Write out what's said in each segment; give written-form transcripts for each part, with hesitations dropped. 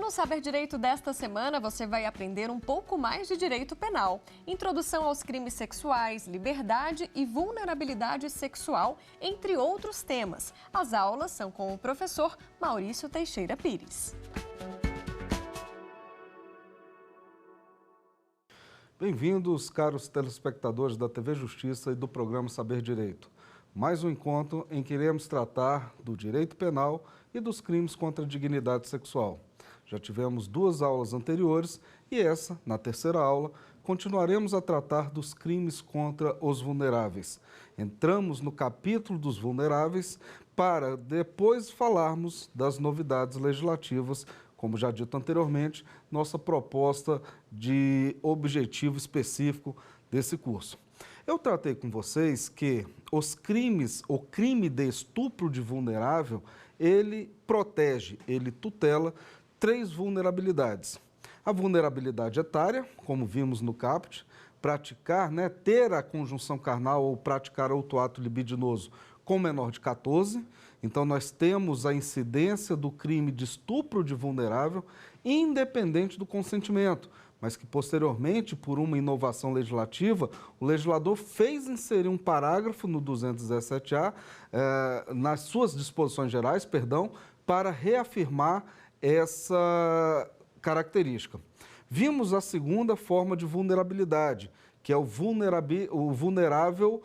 No Saber Direito desta semana, você vai aprender um pouco mais de direito penal, introdução aos crimes sexuais, liberdade e vulnerabilidade sexual, entre outros temas. As aulas são com o professor Maurício Teixeira Pires. Bem-vindos, caros telespectadores da TV Justiça e do programa Saber Direito. Mais um encontro em que iremos tratar do direito penal e dos crimes contra a dignidade sexual. Já tivemos 2 aulas anteriores e essa, na terceira aula, continuaremos a tratar dos crimes contra os vulneráveis. Entramos no capítulo dos vulneráveis para depois falarmos das novidades legislativas, como já dito anteriormente, nossa proposta de objetivo específico desse curso. Eu tratei com vocês que os crimes, o crime de estupro de vulnerável, ele protege, ele tutela 3 vulnerabilidades. A vulnerabilidade etária, como vimos no caput, praticar, ter a conjunção carnal ou praticar outro ato libidinoso com menor de 14. Então, nós temos a incidência do crime de estupro de vulnerável, independente do consentimento, mas que posteriormente, por uma inovação legislativa, o legislador fez inserir um parágrafo no 217A, nas suas disposições gerais, para reafirmar essa característica. Vimos a segunda forma de vulnerabilidade, que é o vulnerável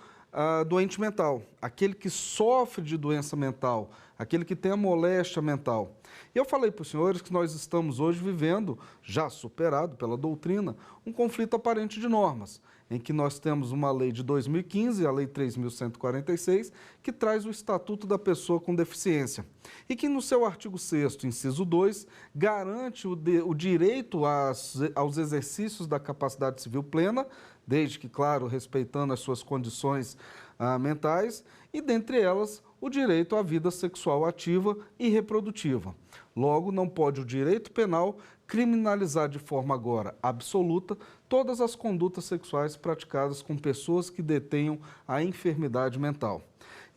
doente mental, aquele que sofre de doença mental, aquele que tem a moléstia mental. E eu falei para os senhores que nós estamos hoje vivendo, já superado pela doutrina, um conflito aparente de normas, em que nós temos uma lei de 2015, a Lei 3.146, que traz o Estatuto da Pessoa com Deficiência, e que no seu artigo 6º, inciso 2, garante o direito aos exercícios da capacidade civil plena, desde que, claro, respeitando as suas condições mentais, e dentre elas, o direito à vida sexual ativa e reprodutiva. Logo, não pode o direito penal criminalizar de forma agora absoluta todas as condutas sexuais praticadas com pessoas que detenham a enfermidade mental.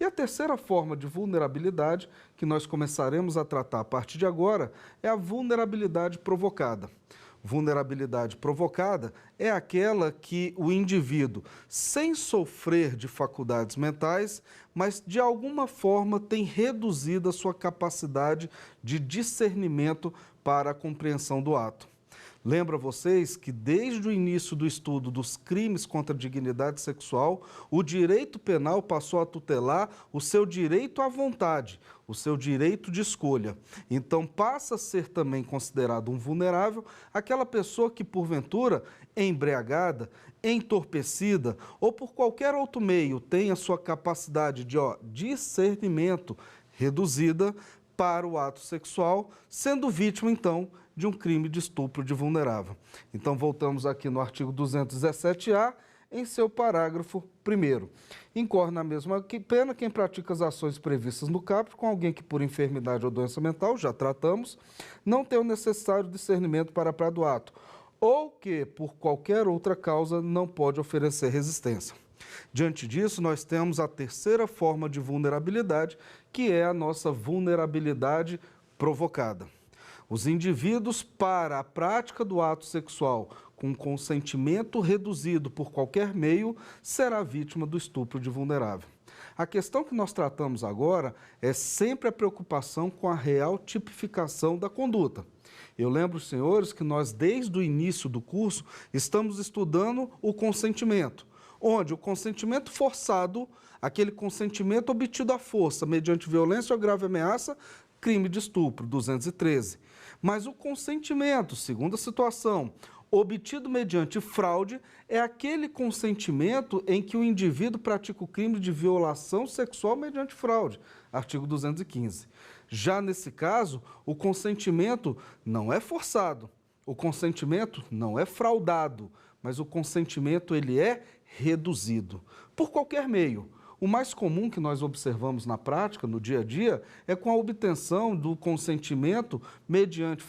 E a terceira forma de vulnerabilidade, que nós começaremos a tratar a partir de agora, é a vulnerabilidade provocada. Vulnerabilidade provocada é aquela que o indivíduo, sem sofrer de faculdades mentais, mas de alguma forma tem reduzido a sua capacidade de discernimento para a compreensão do ato. Lembro a vocês que desde o início do estudo dos crimes contra a dignidade sexual, o direito penal passou a tutelar o seu direito à vontade, o seu direito de escolha. Então passa a ser também considerado um vulnerável aquela pessoa que porventura, embriagada, entorpecida ou por qualquer outro meio tenha sua capacidade de discernimento reduzida para o ato sexual, sendo vítima então de um crime de estupro de vulnerável. Então, voltamos aqui no artigo 217A, em seu parágrafo 1º. Incorre na mesma pena quem pratica as ações previstas no caput com alguém que, por enfermidade ou doença mental, já tratamos, não tem o necessário discernimento para a prática do ato, ou que, por qualquer outra causa, não pode oferecer resistência. Diante disso, nós temos a terceira forma de vulnerabilidade, que é a nossa vulnerabilidade provocada. Os indivíduos, para a prática do ato sexual com consentimento reduzido por qualquer meio, será vítima do estupro de vulnerável. A questão que nós tratamos agora é sempre a preocupação com a real tipificação da conduta. Eu lembro, senhores, que nós, desde o início do curso, estamos estudando o consentimento, onde o consentimento forçado, aquele consentimento obtido à força, mediante violência ou grave ameaça, crime de estupro, 213. Mas o consentimento, segunda situação, obtido mediante fraude, é aquele consentimento em que o indivíduo pratica o crime de violação sexual mediante fraude, artigo 215. Já nesse caso, o consentimento não é forçado, o consentimento não é fraudado, mas o consentimento ele é reduzido, por qualquer meio. O mais comum que nós observamos na prática, no dia a dia, é com a obtenção do consentimento mediante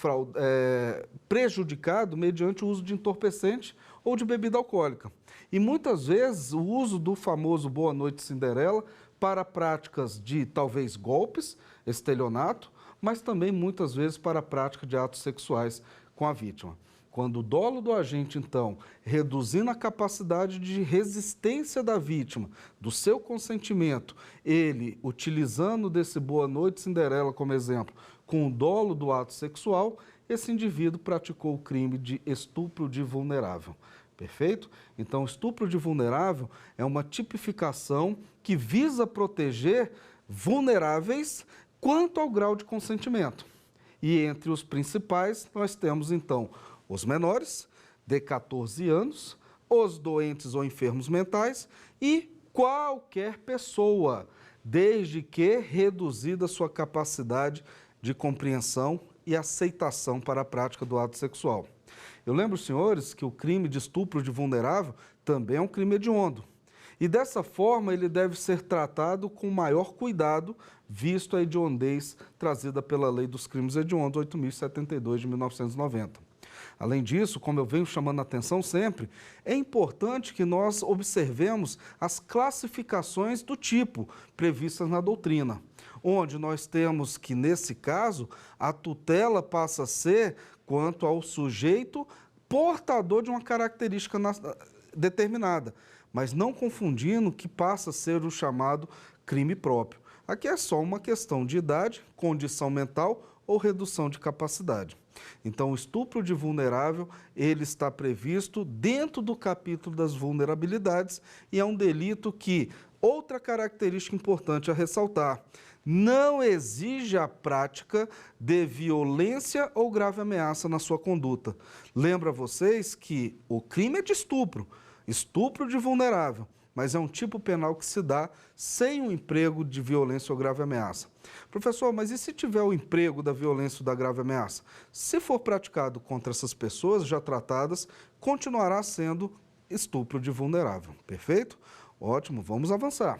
prejudicado mediante o uso de entorpecente ou de bebida alcoólica. E muitas vezes o uso do famoso Boa Noite Cinderela para práticas de talvez golpes, estelionato, mas também muitas vezes para a prática de atos sexuais com a vítima. Quando o dolo do agente, então, reduzindo a capacidade de resistência da vítima, do seu consentimento, ele, utilizando desse Boa Noite Cinderela como exemplo, com o dolo do ato sexual, esse indivíduo praticou o crime de estupro de vulnerável. Perfeito? Então, estupro de vulnerável é uma tipificação que visa proteger vulneráveis quanto ao grau de consentimento. E entre os principais, nós temos, então, os menores, de 14 anos, os doentes ou enfermos mentais e qualquer pessoa, desde que reduzida sua capacidade de compreensão e aceitação para a prática do ato sexual. Eu lembro, senhores, que o crime de estupro de vulnerável também é um crime hediondo. E dessa forma ele deve ser tratado com maior cuidado, visto a hediondez trazida pela Lei dos Crimes Hediondos 8.072 de 1990. Além disso, como eu venho chamando a atenção sempre, é importante que nós observemos as classificações do tipo previstas na doutrina, onde nós temos que, nesse caso, a tutela passa a ser quanto ao sujeito portador de uma característica determinada, mas não confundindo que passa a ser o chamado crime próprio. Aqui é só uma questão de idade, condição mental ou redução de capacidade. Então, o estupro de vulnerável, ele está previsto dentro do capítulo das vulnerabilidades e é um delito que, outra característica importante a ressaltar, não exige a prática de violência ou grave ameaça na sua conduta. Lembra vocês que o crime é de estupro, estupro de vulnerável, mas é um tipo penal que se dá sem o emprego de violência ou grave ameaça. Professor, mas e se tiver o emprego da violência ou da grave ameaça? Se for praticado contra essas pessoas já tratadas, continuará sendo estupro de vulnerável. Perfeito? Ótimo, vamos avançar.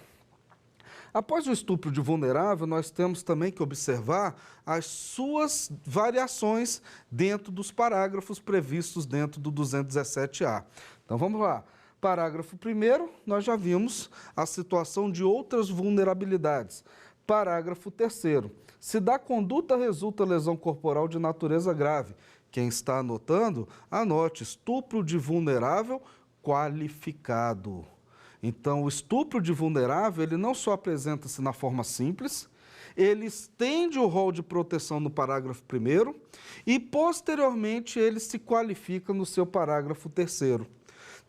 Após o estupro de vulnerável, nós temos também que observar as suas variações dentro dos parágrafos previstos dentro do 217-A. Então vamos lá. Parágrafo 1º, nós já vimos a situação de outras vulnerabilidades. Parágrafo 3º, se da conduta resulta lesão corporal de natureza grave. Quem está anotando, anote estupro de vulnerável qualificado. Então, o estupro de vulnerável, ele não só apresenta-se na forma simples, ele estende o rol de proteção no parágrafo 1º e, posteriormente, ele se qualifica no seu parágrafo 3º.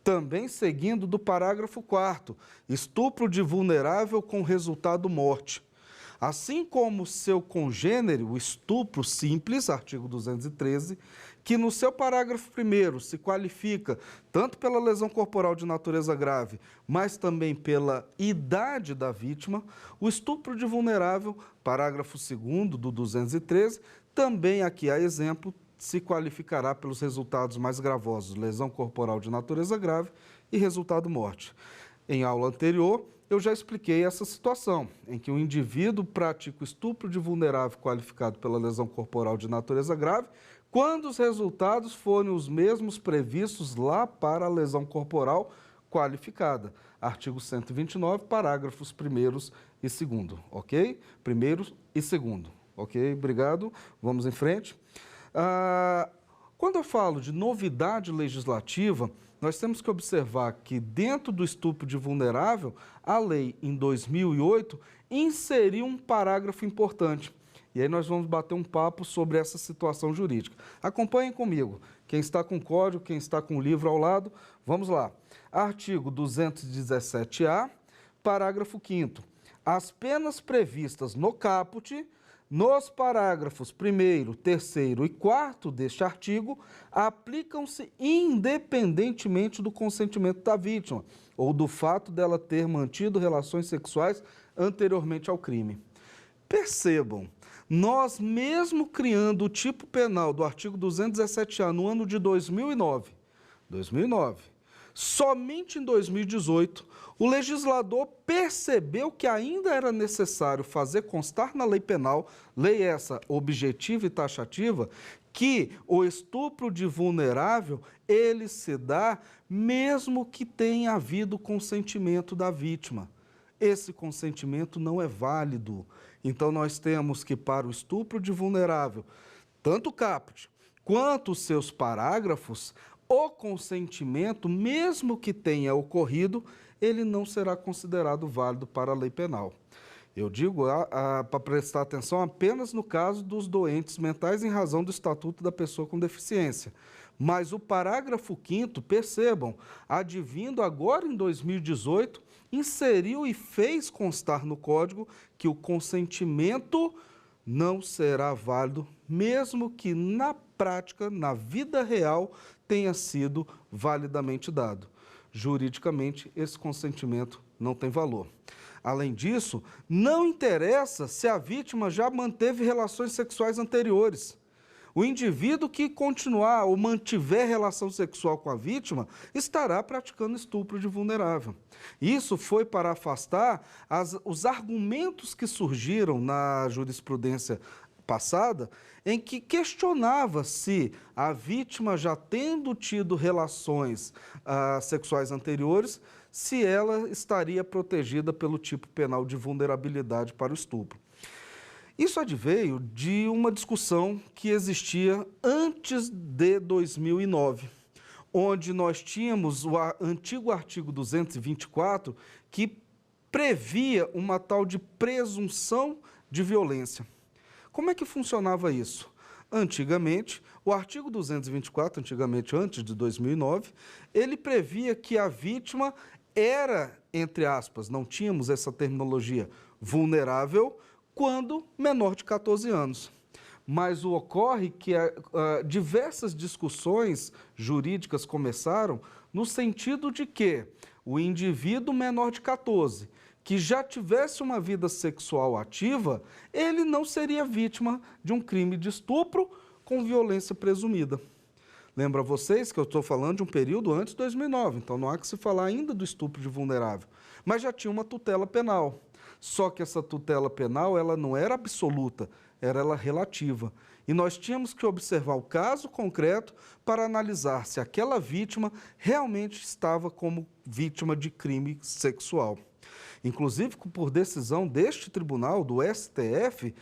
Também seguindo do parágrafo 4º, estupro de vulnerável com resultado morte. Assim como seu congênere, o estupro simples, artigo 213, que no seu parágrafo 1º se qualifica tanto pela lesão corporal de natureza grave, mas também pela idade da vítima, o estupro de vulnerável, parágrafo 2º do 213, também aqui há exemplo, se qualificará pelos resultados mais gravosos, lesão corporal de natureza grave e resultado morte. Em aula anterior, eu já expliquei essa situação, em que o indivíduo pratica o estupro de vulnerável qualificado pela lesão corporal de natureza grave, quando os resultados forem os mesmos previstos lá para a lesão corporal qualificada. Artigo 129, parágrafos 1º e 2º, ok? 1º e 2º, ok? Obrigado, vamos em frente. Quando eu falo de novidade legislativa, nós temos que observar que dentro do estupro de vulnerável, a lei, em 2008, inseriu um parágrafo importante. E aí nós vamos bater um papo sobre essa situação jurídica. Acompanhem comigo. Quem está com o código, quem está com o livro ao lado, vamos lá. Artigo 217-A, parágrafo 5º. As penas previstas no caput, nos parágrafos 1º, 3º e 4º deste artigo, aplicam-se independentemente do consentimento da vítima ou do fato dela ter mantido relações sexuais anteriormente ao crime. Percebam, nós mesmo criando o tipo penal do artigo 217-A no ano de 2009, somente em 2018, o legislador percebeu que ainda era necessário fazer constar na lei penal, lei essa objetiva e taxativa, que o estupro de vulnerável, ele se dá mesmo que tenha havido consentimento da vítima. esse consentimento não é válido. Então, nós temos que, para o estupro de vulnerável, tanto o caput quanto os seus parágrafos, o consentimento, mesmo que tenha ocorrido, ele não será considerado válido para a lei penal. Eu digo para prestar atenção apenas no caso dos doentes mentais em razão do Estatuto da Pessoa com Deficiência. Mas o parágrafo 5º, percebam, advindo agora em 2018, inseriu e fez constar no Código que o consentimento não será válido, mesmo que na prática, na vida real, tenha sido validamente dado. Juridicamente, esse consentimento não tem valor. Além disso, não interessa se a vítima já manteve relações sexuais anteriores. O indivíduo que continuar ou mantiver relação sexual com a vítima estará praticando estupro de vulnerável. Isso foi para afastar os argumentos que surgiram na jurisprudência passada, em que questionava se a vítima, já tendo tido relações sexuais anteriores, se ela estaria protegida pelo tipo penal de vulnerabilidade para o estupro. Isso adveio de uma discussão que existia antes de 2009, onde nós tínhamos o antigo artigo 224, que previa uma tal de presunção de violência. Como é que funcionava isso? Antigamente, o artigo 224, antigamente antes de 2009, ele previa que a vítima era, entre aspas, não tínhamos essa terminologia, vulnerável, quando menor de 14 anos. Mas ocorre que diversas discussões jurídicas começaram no sentido de que o indivíduo menor de 14, que já tivesse uma vida sexual ativa, ele não seria vítima de um crime de estupro com violência presumida. Lembra vocês que eu estou falando de um período antes de 2009, então não há que se falar ainda do estupro de vulnerável, mas já tinha uma tutela penal. Só que essa tutela penal, ela não era absoluta, era ela relativa. E nós tínhamos que observar o caso concreto para analisar se aquela vítima realmente estava como vítima de crime sexual. Inclusive, por decisão deste tribunal, do STF,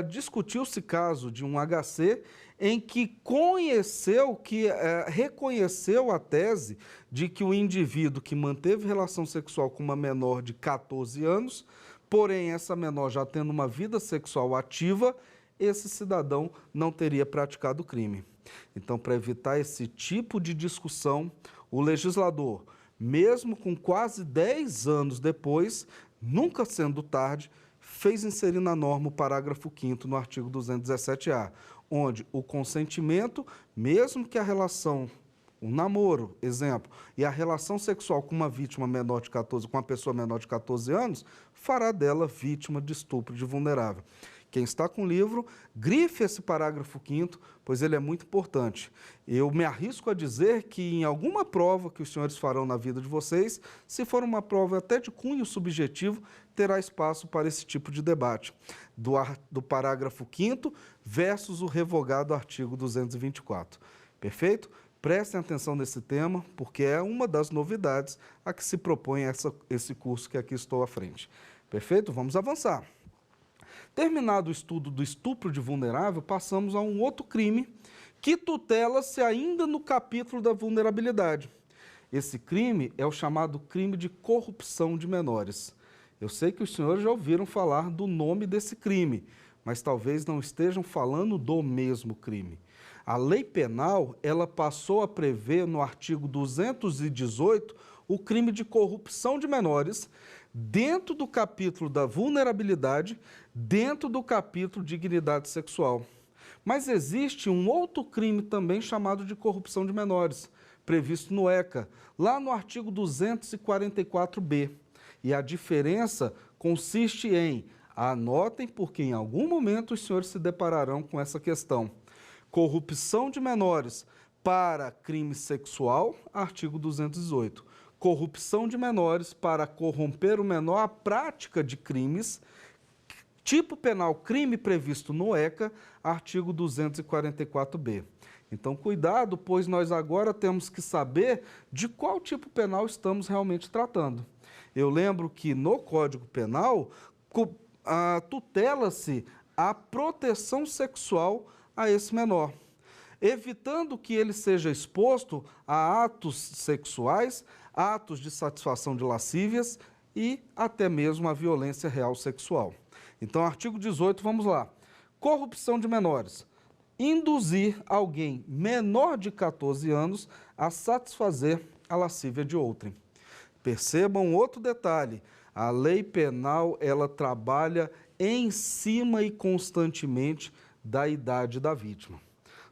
discutiu-se caso de um HC em que reconheceu a tese de que o indivíduo que manteve relação sexual com uma menor de 14 anos, porém essa menor já tendo uma vida sexual ativa, esse cidadão não teria praticado o crime. Então, para evitar esse tipo de discussão, o legislador, mesmo com quase 10 anos depois, nunca sendo tarde, fez inserir na norma o parágrafo 5º no artigo 217-A, onde o consentimento, mesmo que a relação, um namoro, exemplo, e a relação sexual com uma vítima menor de 14, com uma pessoa menor de 14 anos, fará dela vítima de estupro de vulnerável. Quem está com o livro, grife esse parágrafo 5º, pois ele é muito importante. Eu me arrisco a dizer que em alguma prova que os senhores farão na vida de vocês, se for uma prova até de cunho subjetivo, terá espaço para esse tipo de debate, do parágrafo 5º versus o revogado artigo 224. Perfeito? Prestem atenção nesse tema, porque é uma das novidades a que se propõe esse curso que aqui estou à frente. Perfeito? Vamos avançar. Terminado o estudo do estupro de vulnerável, passamos a um outro crime que tutela-se ainda no capítulo da vulnerabilidade. Esse crime é o chamado crime de corrupção de menores. Eu sei que os senhores já ouviram falar do nome desse crime, mas talvez não estejam falando do mesmo crime. A lei penal, ela passou a prever no artigo 218 o crime de corrupção de menores, dentro do capítulo da vulnerabilidade, dentro do capítulo de dignidade sexual. Mas existe um outro crime também chamado de corrupção de menores, previsto no ECA, lá no artigo 244-B. E a diferença consiste em, anotem porque em algum momento os senhores se depararão com essa questão, corrupção de menores para crime sexual, artigo 218. Corrupção de menores para corromper o menor à prática de crimes, tipo penal crime previsto no ECA, artigo 244-B. Então, cuidado, pois nós agora temos que saber de qual tipo penal estamos realmente tratando. Eu lembro que no Código Penal tutela-se a proteção sexual a esse menor, evitando que ele seja exposto a atos sexuais, atos de satisfação de lascívias e até mesmo a violência real sexual. Então, artigo 18, vamos lá. Corrupção de menores. Induzir alguém menor de 14 anos a satisfazer a lascívia de outrem. Percebam outro detalhe. A lei penal, ela trabalha em cima e constantemente da idade da vítima.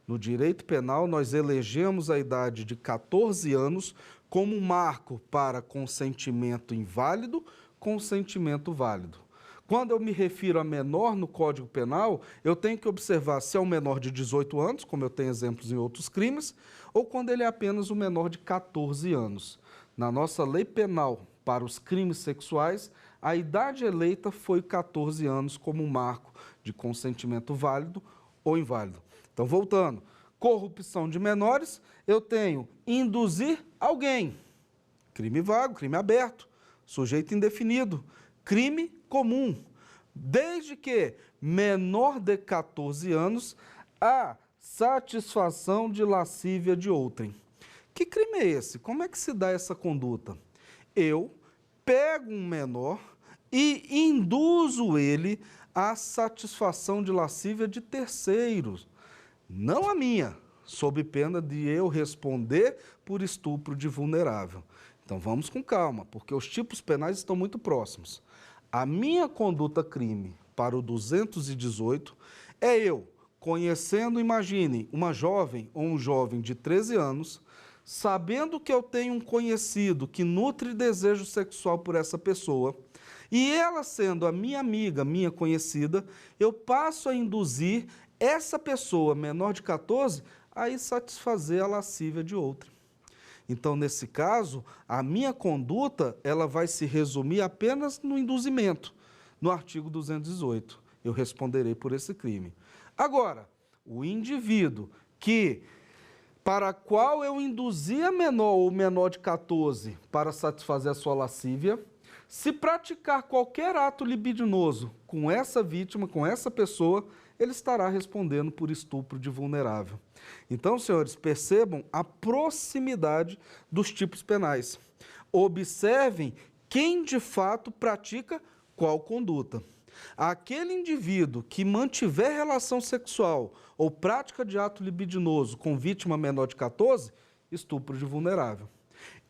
No direito penal, nós elegemos a idade de 14 anos como um marco para consentimento inválido, consentimento válido. Quando eu me refiro a menor no Código Penal, eu tenho que observar se é um menor de 18 anos, como eu tenho exemplos em outros crimes, ou quando ele é apenas um menor de 14 anos. Na nossa lei penal, para os crimes sexuais, a idade eleita foi 14 anos como um marco de consentimento válido ou inválido. Então, voltando, corrupção de menores, eu tenho induzir alguém, crime vago, crime aberto, sujeito indefinido, crime comum, desde que menor de 14 anos, a satisfação de lascívia de outrem. Que crime é esse? Como é que se dá essa conduta? Eu pego um menor e induzo ele à satisfação de lascívia de terceiros, não a minha, sob pena de eu responder por estupro de vulnerável. Então vamos com calma, porque os tipos penais estão muito próximos. A minha conduta crime para o 218 é eu, conhecendo, imagine, uma jovem ou um jovem de 13 anos, sabendo que eu tenho um conhecido que nutre desejo sexual por essa pessoa, e ela sendo a minha amiga, minha conhecida, eu passo a induzir essa pessoa menor de 14 a ir satisfazer a lascívia de outra. Então, nesse caso, a minha conduta ela vai se resumir apenas no induzimento, no artigo 218. Eu responderei por esse crime. Agora, o indivíduo para qual eu induzi a menor ou menor de 14 para satisfazer a sua lascívia, se praticar qualquer ato libidinoso com essa vítima, com essa pessoa, ele estará respondendo por estupro de vulnerável. Então, senhores, percebam a proximidade dos tipos penais. Observem quem de fato pratica qual conduta. Aquele indivíduo que mantiver relação sexual ou prática de ato libidinoso com vítima menor de 14, estupro de vulnerável.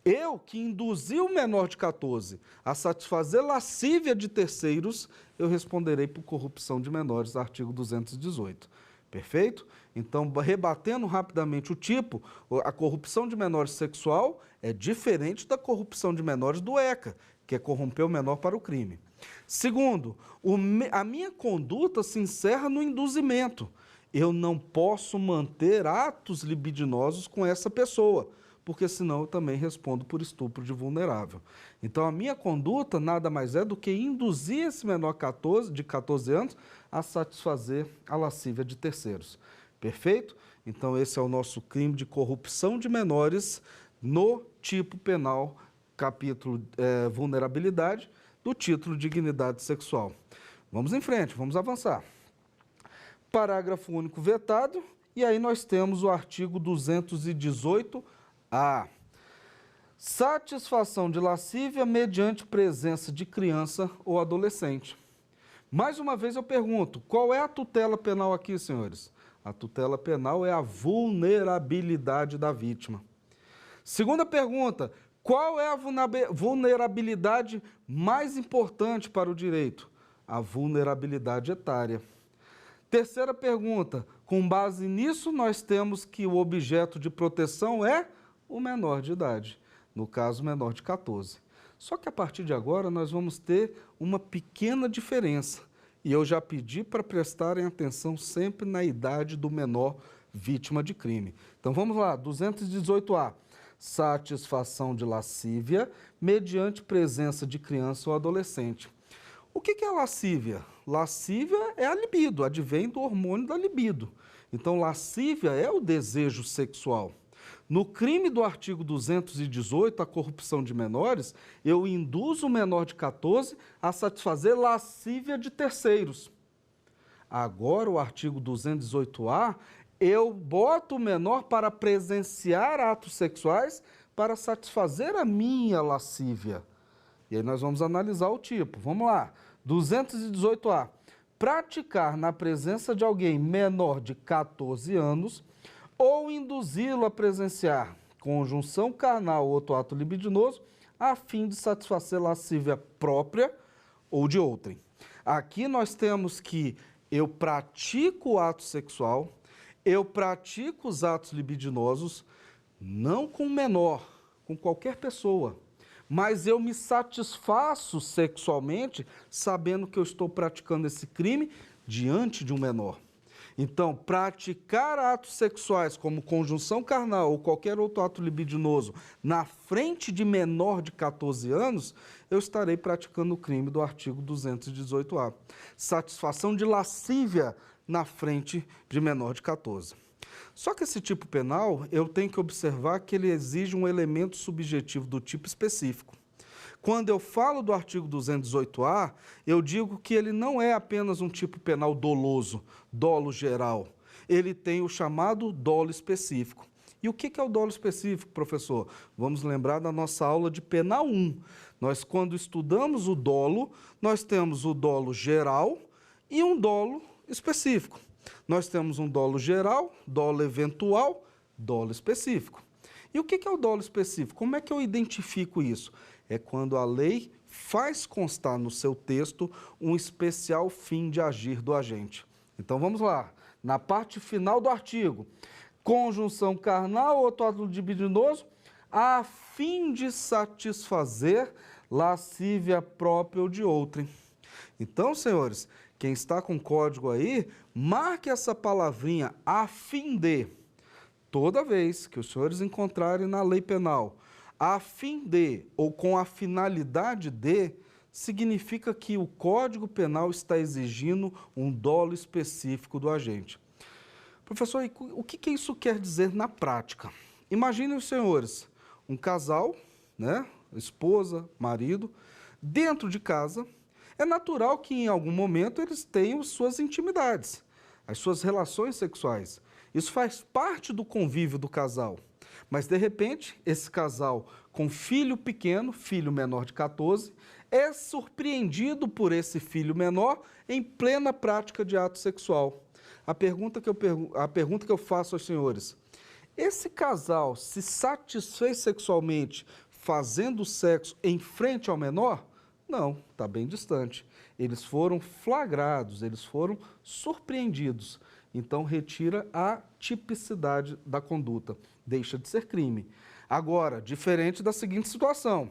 Eu que induzi o menor de 14 a satisfazer lascívia de terceiros, eu responderei por corrupção de menores, artigo 218. Perfeito? Então, rebatendo rapidamente o tipo, a corrupção de menores sexual é diferente da corrupção de menores do ECA, que é corromper o menor para o crime. Segundo, a minha conduta se encerra no induzimento. Eu não posso manter atos libidinosos com essa pessoa, porque senão eu também respondo por estupro de vulnerável. Então, a minha conduta nada mais é do que induzir esse menor de 14 anos a satisfazer a lascívia de terceiros. Perfeito? Então, esse é o nosso crime de corrupção de menores no tipo penal, capítulo vulnerabilidade, do título dignidade sexual. Vamos em frente, vamos avançar. Parágrafo único vetado, e aí nós temos o artigo 218-A. Satisfação de lascívia mediante presença de criança ou adolescente. Mais uma vez eu pergunto, qual é a tutela penal aqui, senhores? A tutela penal é a vulnerabilidade da vítima. Segunda pergunta, qual é a vulnerabilidade mais importante para o direito? A vulnerabilidade etária. Terceira pergunta, com base nisso nós temos que o objeto de proteção é o menor de idade, no caso menor de 14. Só que a partir de agora nós vamos ter uma pequena diferença. E eu já pedi para prestarem atenção sempre na idade do menor vítima de crime. Então vamos lá, 218-A. Satisfação de lascívia mediante presença de criança ou adolescente. O que é lascívia? Lascívia é a libido, advém do hormônio da libido. Então, lascívia é o desejo sexual. No crime do artigo 218, a corrupção de menores, eu induzo o menor de 14 a satisfazer lascívia de terceiros. Agora, o artigo 218-A, eu boto o menor para presenciar atos sexuais para satisfazer a minha lascívia. E aí nós vamos analisar o tipo. Vamos lá. 218-A. Praticar na presença de alguém menor de 14 anos ou induzi-lo a presenciar conjunção carnal ou outro ato libidinoso a fim de satisfazer lascívia própria ou de outrem. Aqui nós temos que eu pratico o ato sexual, eu pratico os atos libidinosos, não com o menor, com qualquer pessoa, mas eu me satisfaço sexualmente sabendo que eu estou praticando esse crime diante de um menor. Então, praticar atos sexuais como conjunção carnal ou qualquer outro ato libidinoso na frente de menor de 14 anos, eu estarei praticando o crime do artigo 218-A. Satisfação de lascívia na frente de menor de 14. Só que esse tipo penal, eu tenho que observar que ele exige um elemento subjetivo do tipo específico. Quando eu falo do artigo 218-A, eu digo que ele não é apenas um tipo penal doloso, dolo geral. Ele tem o chamado dolo específico. E o que é o dolo específico, professor? Vamos lembrar da nossa aula de penal 1. Nós, quando estudamos o dolo, nós temos o dolo geral e um dolo específico. Nós temos um dolo geral, dolo eventual, dolo específico. E o que é o dolo específico? Como é que eu identifico isso? É quando a lei faz constar no seu texto um especial fim de agir do agente. Então vamos lá, na parte final do artigo, conjunção carnal ou outro ato libidinoso, a fim de satisfazer lascívia própria ou de outrem. Então, senhores, quem está com código aí, marque essa palavrinha, a fim de. Toda vez que os senhores encontrarem na lei penal, a fim de ou com a finalidade de, significa que o Código Penal está exigindo um dolo específico do agente. Professor, o que isso quer dizer na prática? Imaginem os senhores, um casal, né, esposa, marido, dentro de casa. É natural que em algum momento eles tenham suas intimidades, as suas relações sexuais. Isso faz parte do convívio do casal. Mas, de repente, esse casal com filho pequeno, filho menor de 14, é surpreendido por esse filho menor em plena prática de ato sexual. A pergunta que eu faço aos senhores, esse casal se satisfez sexualmente fazendo sexo em frente ao menor? Não, está bem distante. Eles foram flagrados, eles foram surpreendidos. Então, retira a tipicidade da conduta, deixa de ser crime. Agora, diferente da seguinte situação,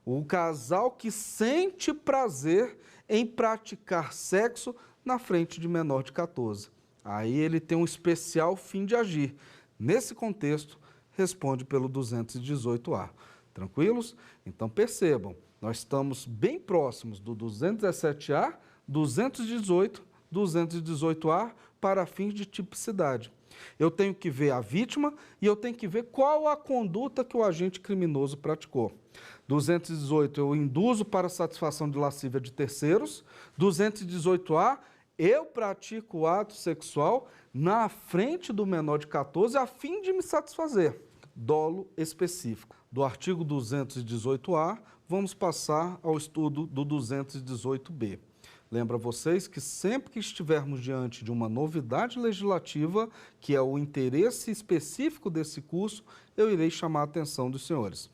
o casal que sente prazer em praticar sexo na frente de menor de 14. Aí ele tem um especial fim de agir. Nesse contexto, responde pelo 218-A. Tranquilos? Então, percebam, nós estamos bem próximos do 217-A, 218, 218-A para fins de tipicidade. Eu tenho que ver a vítima e eu tenho que ver qual a conduta que o agente criminoso praticou. 218, eu induzo para satisfação de lascívia de terceiros. 218-A, eu pratico o ato sexual na frente do menor de 14 a fim de me satisfazer. Dolo específico. Do artigo 218-A, vamos passar ao estudo do 218-B. Lembro a vocês que sempre que estivermos diante de uma novidade legislativa, que é o interesse específico desse curso, eu irei chamar a atenção dos senhores.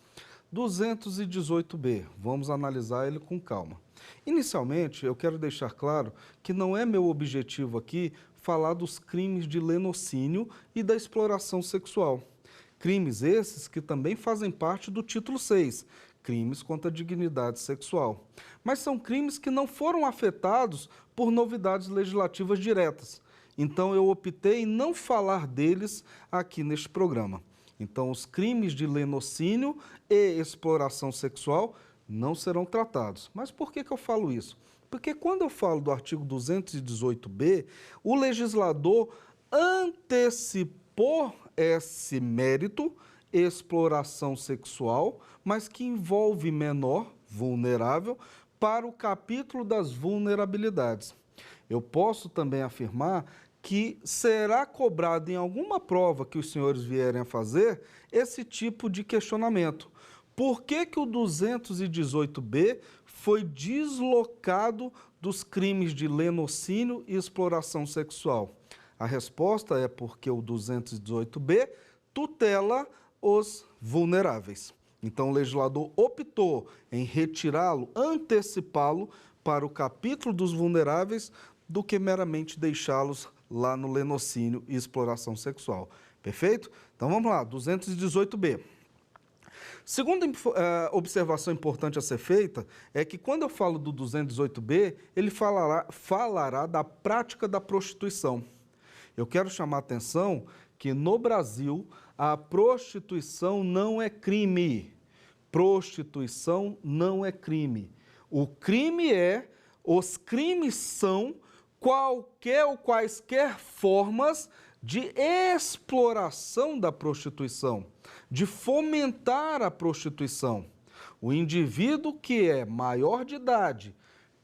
218-B, vamos analisar ele com calma. Inicialmente, eu quero deixar claro que não é meu objetivo aqui falar dos crimes de lenocínio e da exploração sexual. Crimes esses que também fazem parte do título 6, crimes contra a dignidade sexual. Mas são crimes que não foram afetados por novidades legislativas diretas. Então, eu optei em não falar deles aqui neste programa. Então, os crimes de lenocínio e exploração sexual não serão tratados. Mas por que eu falo isso? Porque quando eu falo do artigo 218-B, o legislador antecipou esse mérito exploração sexual, mas que envolve menor, vulnerável, para o capítulo das vulnerabilidades. Eu posso também afirmar que será cobrado em alguma prova que os senhores vierem a fazer esse tipo de questionamento. Por que que o 218B foi deslocado dos crimes de lenocínio e exploração sexual? A resposta é porque o 218B tutela os vulneráveis. Então, o legislador optou em retirá-lo, antecipá-lo para o capítulo dos vulneráveis do que meramente deixá-los lá no lenocínio e exploração sexual. Perfeito? Então, vamos lá, 218B. Segunda observação importante a ser feita é que quando eu falo do 218B, ele falará da prática da prostituição. Eu quero chamar a atenção que no Brasil a prostituição não é crime. Prostituição não é crime. O crime os crimes são qualquer ou quaisquer formas de exploração da prostituição, de fomentar a prostituição. O indivíduo que é maior de idade,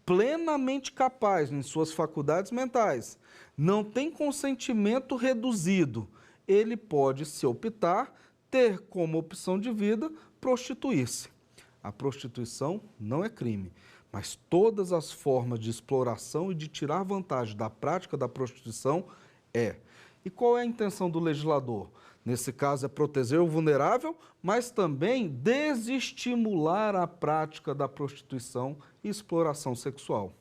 plenamente capaz em suas faculdades mentais, não tem consentimento reduzido, ele pode, se optar, ter como opção de vida prostituir-se. A prostituição não é crime, mas todas as formas de exploração e de tirar vantagem da prática da prostituição é. E qual é a intenção do legislador? Nesse caso é proteger o vulnerável, mas também desestimular a prática da prostituição e exploração sexual.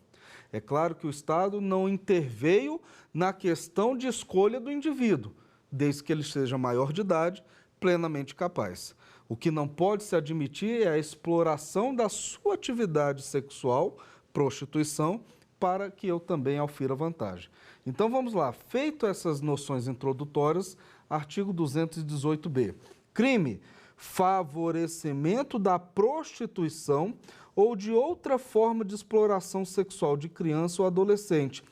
É claro que o Estado não interveio na questão de escolha do indivíduo, desde que ele seja maior de idade, plenamente capaz. O que não pode se admitir é a exploração da sua atividade sexual, prostituição, para que eu também aufira vantagem. Então vamos lá, feito essas noções introdutórias, artigo 218B. Crime, favorecimento da prostituição ou de outra forma de exploração sexual de criança ou adolescente,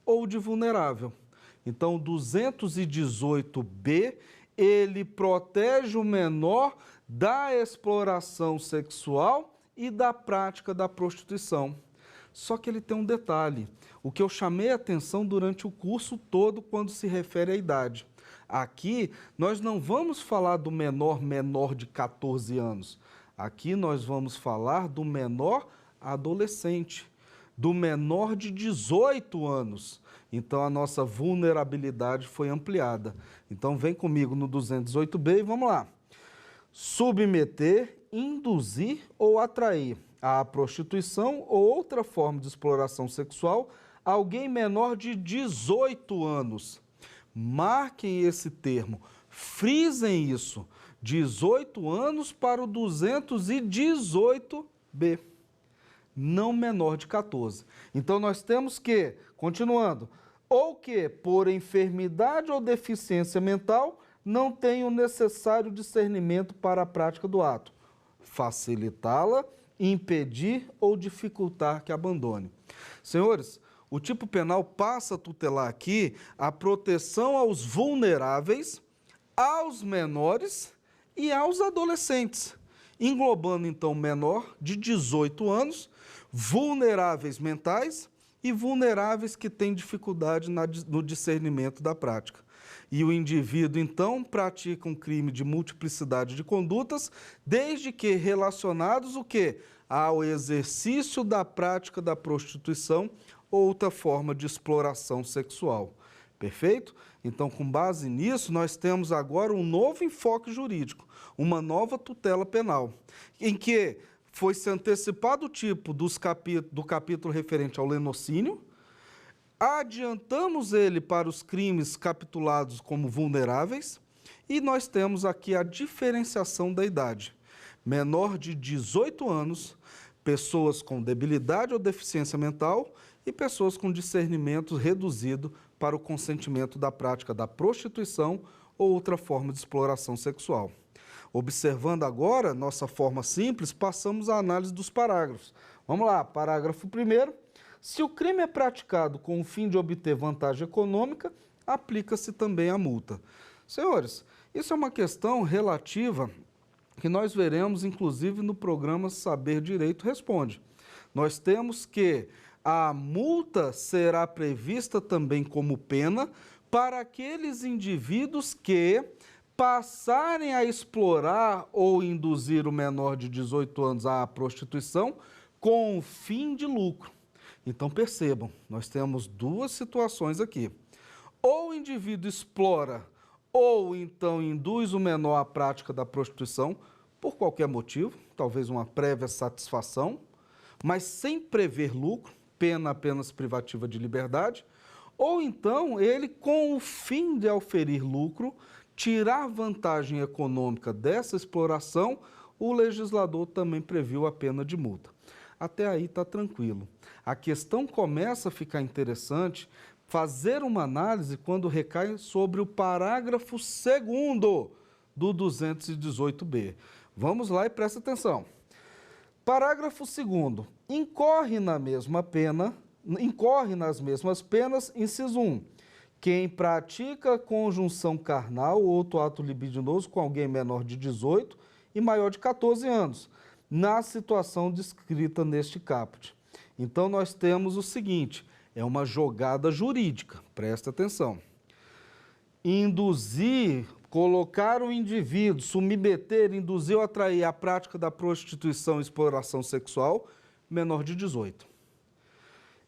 ou de vulnerável. Então, 218B, ele protege o menor da exploração sexual e da prática da prostituição. Só que ele tem um detalhe, o que eu chamei a atenção durante o curso todo quando se refere à idade. Aqui, nós não vamos falar do menor de 14 anos. Aqui nós vamos falar do menor adolescente, do menor de 18 anos. Então, a nossa vulnerabilidade foi ampliada. Então, vem comigo no 218B e vamos lá. Submeter, induzir ou atrair à prostituição ou outra forma de exploração sexual alguém menor de 18 anos. Marquem esse termo, frisem isso, 18 anos para o 218B, não menor de 14. Então, nós temos que, continuando, ou que, por enfermidade ou deficiência mental, não tem o necessário discernimento para a prática do ato, facilitá-la, impedir ou dificultar que abandone. Senhores, o tipo penal passa a tutelar aqui a proteção aos vulneráveis, aos menores e aos adolescentes, englobando então menor de 18 anos, vulneráveis mentais e vulneráveis que têm dificuldade no discernimento da prática. E o indivíduo, então, pratica um crime de multiplicidade de condutas, desde que relacionados o quê? Ao exercício da prática da prostituição ou outra forma de exploração sexual. Perfeito? Então, com base nisso, nós temos agora um novo enfoque jurídico, uma nova tutela penal, em que foi-se antecipado o tipo do capítulo referente ao lenocínio, adiantamos ele para os crimes capitulados como vulneráveis e nós temos aqui a diferenciação da idade. Menor de 18 anos, pessoas com debilidade ou deficiência mental e pessoas com discernimento reduzido para o consentimento da prática da prostituição ou outra forma de exploração sexual. Observando agora nossa forma simples, passamos à análise dos parágrafos. Vamos lá, parágrafo 1º. Se o crime é praticado com o fim de obter vantagem econômica, aplica-se também a multa. Senhores, Isso é uma questão relativa que nós veremos, inclusive, no programa Saber Direito Responde. Nós temos que a multa será prevista também como pena para aqueles indivíduos que passarem a explorar ou induzir o menor de 18 anos à prostituição com fim de lucro. Então percebam, nós temos duas situações aqui. Ou o indivíduo explora ou então induz o menor à prática da prostituição por qualquer motivo, talvez uma prévia satisfação, mas sem prever lucro, pena apenas privativa de liberdade, ou então ele, com o fim de auferir lucro, tirar vantagem econômica dessa exploração, o legislador também previu a pena de multa. Até aí está tranquilo. A questão começa a ficar interessante fazer uma análise quando recai sobre o parágrafo 2º do 218b. Vamos lá e presta atenção. Parágrafo 2º. Incorre nas mesmas penas, inciso 1. Quem pratica conjunção carnal ou outro ato libidinoso com alguém menor de 18 e maior de 14 anos, na situação descrita neste caput. Então, nós temos o seguinte, é uma jogada jurídica, presta atenção. Induzir, colocar o indivíduo, submeter, induzir ou atrair à prática da prostituição e exploração sexual, menor de 18.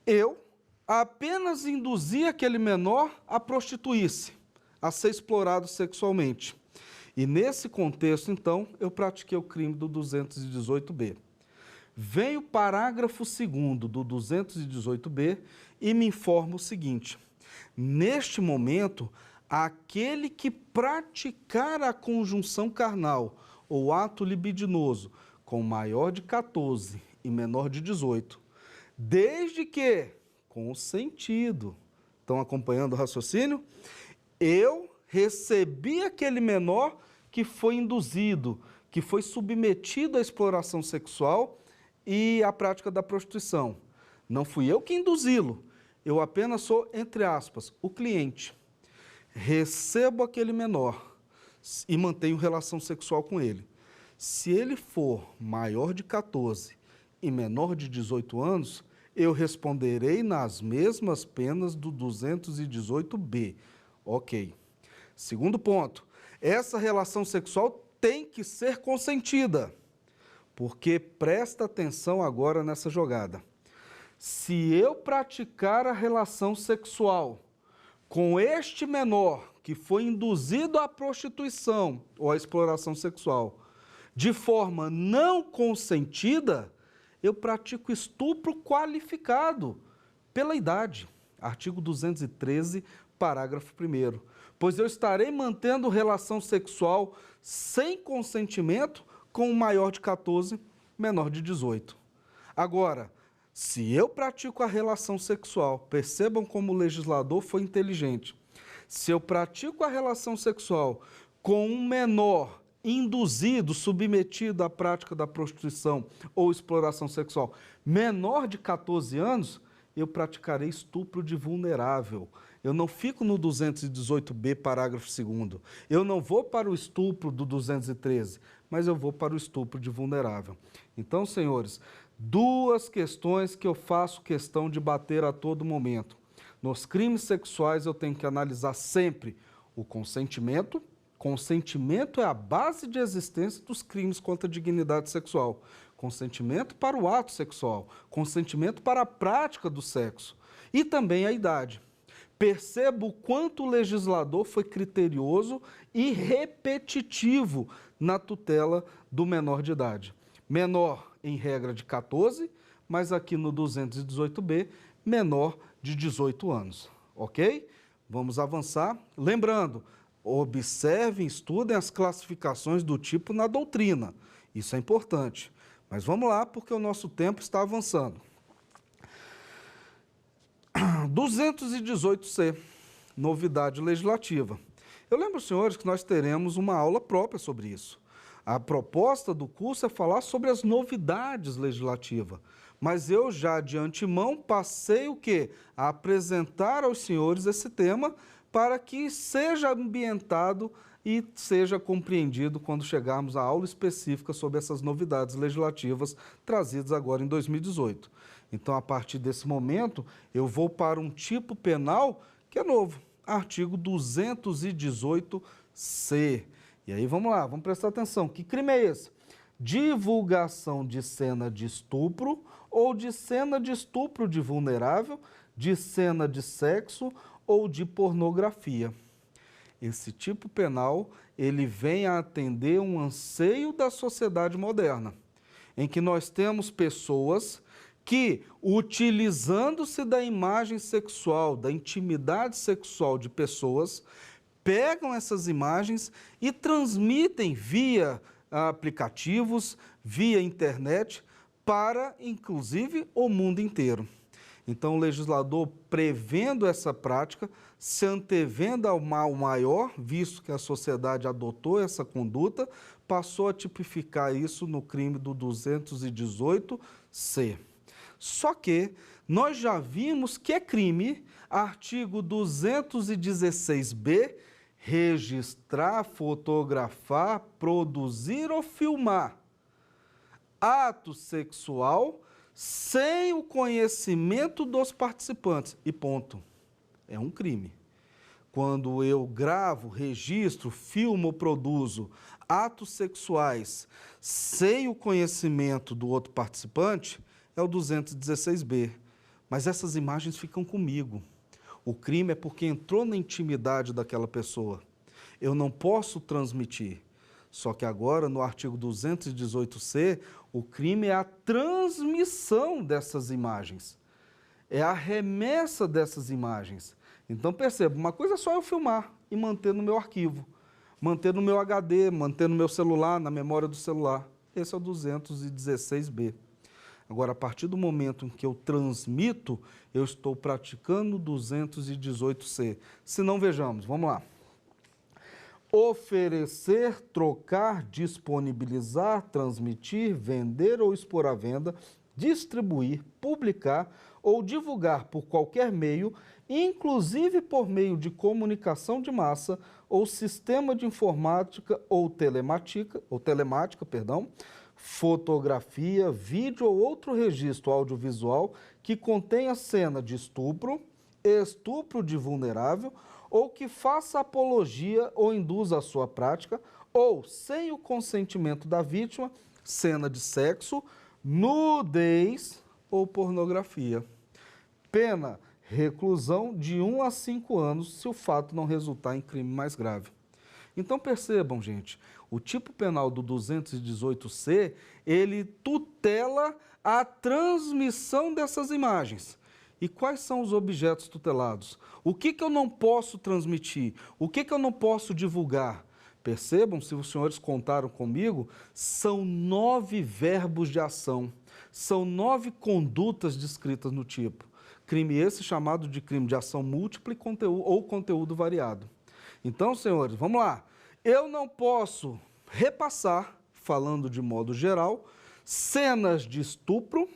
Eu apenas induzi aquele menor a prostituir-se, a ser explorado sexualmente. E nesse contexto, então, eu pratiquei o crime do 218b. Vem o parágrafo 2º do 218b e me informa o seguinte: neste momento, aquele que praticar a conjunção carnal ou ato libidinoso com maior de 14 e menor de 18, desde que consentido, estão acompanhando o raciocínio? Eu recebi aquele menor que foi induzido, que foi submetido à exploração sexual e à prática da prostituição. Não fui eu que induzi-lo, eu apenas sou, entre aspas, o cliente. Recebo aquele menor e mantenho relação sexual com ele. Se ele for maior de 14 e menor de 18 anos, eu responderei nas mesmas penas do 218b. Ok. Segundo ponto, essa relação sexual tem que ser consentida, porque presta atenção agora nessa jogada. Se eu praticar a relação sexual com este menor que foi induzido à prostituição ou à exploração sexual de forma não consentida, eu pratico estupro qualificado pela idade. Artigo 213, parágrafo 1º. Pois eu estarei mantendo relação sexual sem consentimento com um maior de 14, menor de 18. Agora, se eu pratico a relação sexual, percebam como o legislador foi inteligente. Se eu pratico a relação sexual com um menor induzido, submetido à prática da prostituição ou exploração sexual menor de 14 anos, eu praticarei estupro de vulnerável. Eu não fico no 218b, parágrafo 2º. Eu não vou para o estupro do 213, mas eu vou para o estupro de vulnerável. Então, senhores, duas questões que eu faço questão de bater a todo momento. Nos crimes sexuais eu tenho que analisar sempre o consentimento. Consentimento é a base de existência dos crimes contra a dignidade sexual. Consentimento para o ato sexual, consentimento para a prática do sexo e também a idade. Perceba o quanto o legislador foi criterioso e repetitivo na tutela do menor de idade. Menor, em regra, de 14, mas aqui no 218b, menor de 18 anos. Ok? Vamos avançar. Lembrando, observem, estudem as classificações do tipo na doutrina. Isso é importante. Mas vamos lá, porque o nosso tempo está avançando. 218C, novidade legislativa. Eu lembro, senhores, que nós teremos uma aula própria sobre isso. A proposta do curso é falar sobre as novidades legislativas. Mas eu já de antemão passei o quê? A apresentar aos senhores esse tema para que seja ambientado e seja compreendido quando chegarmos à aula específica sobre essas novidades legislativas trazidas agora em 2018. Então, a partir desse momento, eu vou para um tipo penal que é novo, artigo 218-C. E aí, vamos lá, vamos prestar atenção. Que crime é esse? Divulgação de cena de estupro ou de cena de estupro de vulnerável, de cena de sexo ou de pornografia. Esse tipo penal, ele vem a atender um anseio da sociedade moderna, em que nós temos pessoas que, utilizando-se da imagem sexual, da intimidade sexual de pessoas, pegam essas imagens e transmitem via aplicativos, via internet, para, inclusive, o mundo inteiro. Então, o legislador, prevendo essa prática, se antevendo ao mal maior, visto que a sociedade adotou essa conduta, passou a tipificar isso no crime do 218-C. Só que nós já vimos que é crime, artigo 216-B, registrar, fotografar, produzir ou filmar ato sexual sem o conhecimento dos participantes. E ponto. É um crime. Quando eu gravo, registro, filmo ou produzo atos sexuais sem o conhecimento do outro participante, é o 216-B. Mas essas imagens ficam comigo. O crime é porque entrou na intimidade daquela pessoa. Eu não posso transmitir. Só que agora, no artigo 218-C, o crime é a transmissão dessas imagens. É a remessa dessas imagens. Então, perceba, uma coisa é só eu filmar e manter no meu arquivo, manter no meu HD, manter no meu celular, na memória do celular. Esse é o 216-B. Agora, a partir do momento em que eu transmito, eu estou praticando o 218-C. Se não, vejamos, vamos lá. Oferecer, trocar, disponibilizar, transmitir, vender ou expor à venda, distribuir, publicar ou divulgar por qualquer meio, inclusive por meio de comunicação de massa ou sistema de informática ou telemática, fotografia, vídeo ou outro registro audiovisual que contenha cena de estupro, estupro de vulnerável, ou que faça apologia ou induza a sua prática, ou, sem o consentimento da vítima, cena de sexo, nudez ou pornografia. Pena, reclusão de 1 a 5 anos, se o fato não resultar em crime mais grave. Então percebam, gente, o tipo penal do 218-C, ele tutela a transmissão dessas imagens. E quais são os objetos tutelados? O que eu não posso transmitir? O que eu não posso divulgar? Percebam, se os senhores contaram comigo, são 9 verbos de ação, são 9 condutas descritas no tipo. Crime esse chamado de crime de ação múltipla ou conteúdo variado. Então, senhores, vamos lá. Eu não posso repassar, falando de modo geral, cenas de estupro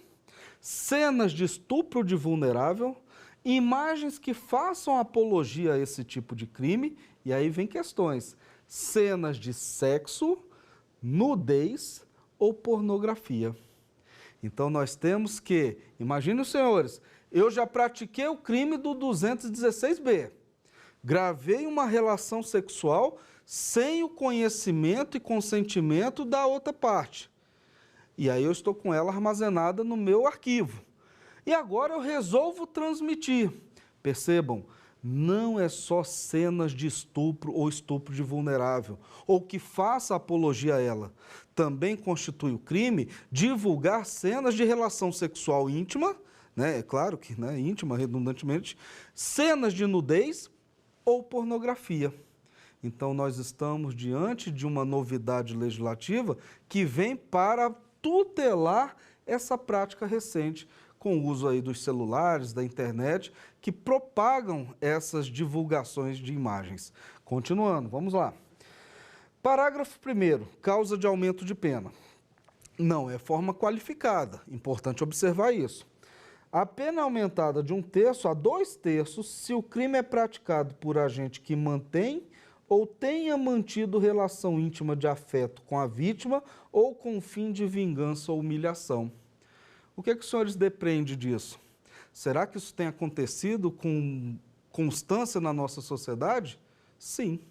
de vulnerável, imagens que façam apologia a esse tipo de crime, e aí vem questões, cenas de sexo, nudez ou pornografia. Então nós temos que, imaginem os senhores, eu já pratiquei o crime do 216-B, gravei uma relação sexual sem o conhecimento e consentimento da outra parte. E aí eu estou com ela armazenada no meu arquivo. E agora eu resolvo transmitir. Percebam, não é só cenas de estupro ou estupro de vulnerável, ou que faça apologia a ela. Também constitui o crime divulgar cenas de relação sexual íntima, né? É claro que íntima, redundantemente, cenas de nudez ou pornografia. Então nós estamos diante de uma novidade legislativa que vem para tutelar essa prática recente com o uso aí dos celulares, da internet, que propagam essas divulgações de imagens. Continuando, vamos lá. Parágrafo 1º, causa de aumento de pena. Não é forma qualificada, importante observar isso. A pena é aumentada de 1/3 a 2/3 se o crime é praticado por agente que mantém ou tenha mantido relação íntima de afeto com a vítima ou com fim de vingança ou humilhação. O que os senhores depreendem disso? Será que isso tem acontecido com constância na nossa sociedade? Sim.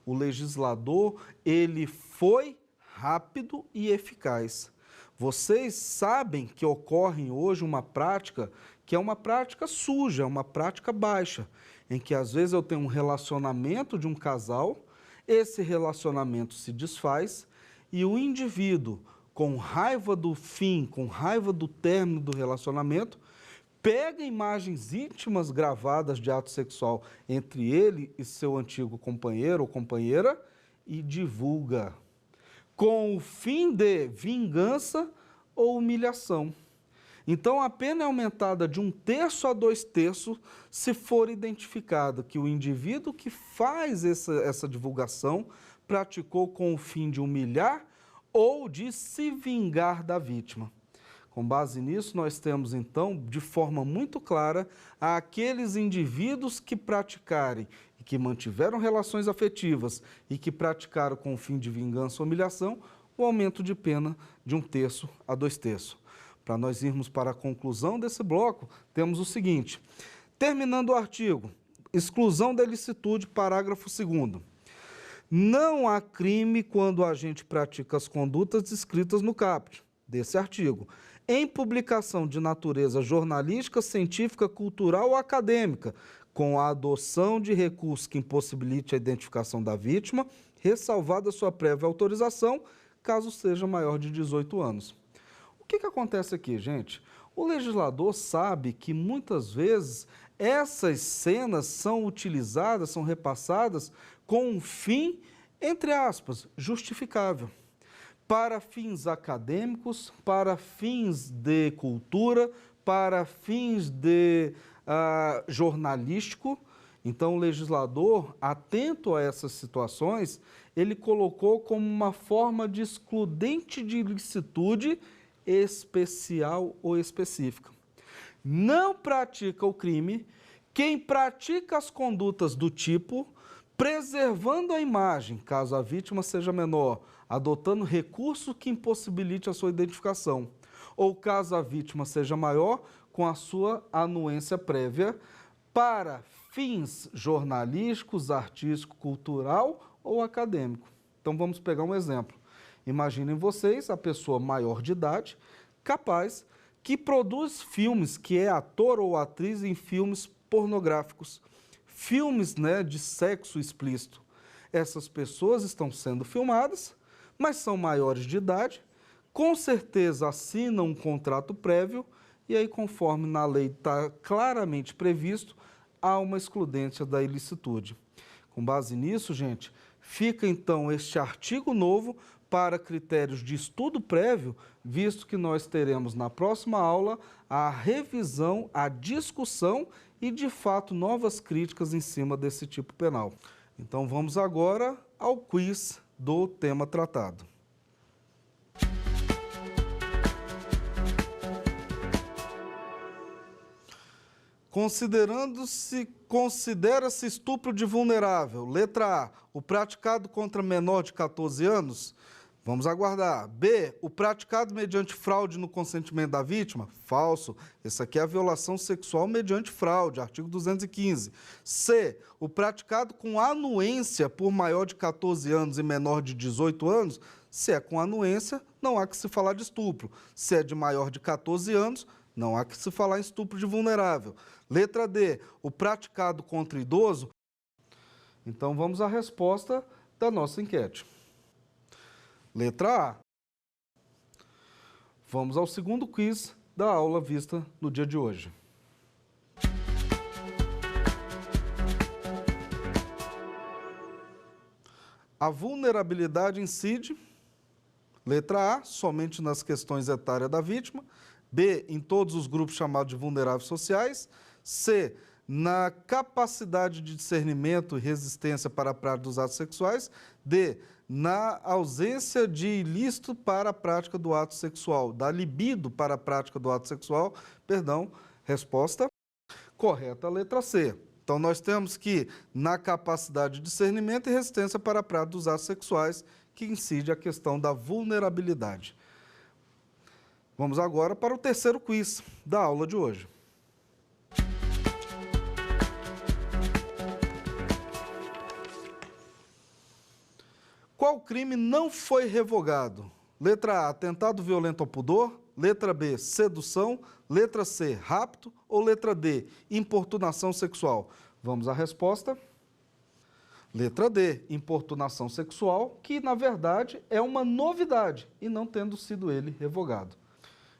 O legislador, ele foi rápido e eficaz. Vocês sabem que ocorre hoje uma prática que é uma prática suja, uma prática baixa, em que às vezes eu tenho um relacionamento de um casal, esse relacionamento se desfaz e o indivíduo, com raiva do fim, com raiva do término do relacionamento, pega imagens íntimas gravadas de ato sexual entre ele e seu antigo companheiro ou companheira e divulga, com o fim de vingança ou humilhação. Então, a pena é aumentada de 1/3 a 2/3 se for identificado que o indivíduo que faz essa divulgação praticou com o fim de humilhar ou de se vingar da vítima. Com base nisso, nós temos, então, de forma muito clara, aqueles indivíduos que praticarem e que mantiveram relações afetivas e que praticaram com o fim de vingança ou humilhação, o aumento de pena de 1/3 a 2/3. Para nós irmos para a conclusão desse bloco, temos o seguinte: terminando o artigo, exclusão da ilicitude, parágrafo 2º. Não há crime quando o agente pratica as condutas descritas no caput desse artigo, em publicação de natureza jornalística, científica, cultural ou acadêmica, com a adoção de recurso que impossibilite a identificação da vítima, ressalvada sua prévia autorização, caso seja maior de 18 anos. O que acontece aqui, gente? O legislador sabe que muitas vezes essas cenas são utilizadas, são repassadas com um fim, entre aspas, justificável, para fins acadêmicos, para fins de cultura, para fins de jornalístico. Então, o legislador, atento a essas situações, ele colocou como uma forma de excludente de ilicitude especial ou específica. Não pratica o crime quem pratica as condutas do tipo, preservando a imagem, caso a vítima seja menor, adotando recurso que impossibilite a sua identificação, ou caso a vítima seja maior, com a sua anuência prévia, para fins jornalísticos, artístico, cultural ou acadêmico. Então vamos pegar um exemplo. Imaginem vocês a pessoa maior de idade, capaz, que produz filmes, que é ator ou atriz em filmes pornográficos, filmes, de sexo explícito. Essas pessoas estão sendo filmadas, mas são maiores de idade, com certeza assinam um contrato prévio e aí, conforme na lei está claramente previsto, há uma excludência da ilicitude. Com base nisso, gente, fica então este artigo novo para critérios de estudo prévio, visto que nós teremos na próxima aula a revisão, a discussão e, de fato, novas críticas em cima desse tipo penal. Então, vamos agora ao quiz do tema tratado. Considera-se estupro de vulnerável. Letra A, o praticado contra menor de 14 anos. Vamos aguardar. B, o praticado mediante fraude no consentimento da vítima. Falso. Esse aqui é a violação sexual mediante fraude, artigo 215. C, o praticado com anuência por maior de 14 anos e menor de 18 anos. Se é com anuência, não há que se falar de estupro. Se é de maior de 14 anos, não há que se falar em estupro de vulnerável. Letra D, o praticado contra idoso. Então, vamos à resposta da nossa enquete. Letra A. Vamos ao segundo quiz da aula vista no dia de hoje. A vulnerabilidade incide, letra A, somente nas questões etárias da vítima. B, em todos os grupos chamados de vulneráveis sociais. C, na capacidade de discernimento e resistência para a prática dos atos sexuais. D, na ausência de ilícito para a prática do ato sexual, da libido para a prática do ato sexual. Perdão, resposta correta, letra C. Então, nós temos que, na capacidade de discernimento e resistência para a prática dos atos sexuais, que incide a questão da vulnerabilidade. Vamos agora para o terceiro quiz da aula de hoje. Qual crime não foi revogado? Letra A, atentado violento ao pudor. Letra B, sedução. Letra C, rapto. Ou letra D, importunação sexual? Vamos à resposta. Letra D, importunação sexual, que na verdade é uma novidade e não tendo sido ele revogado.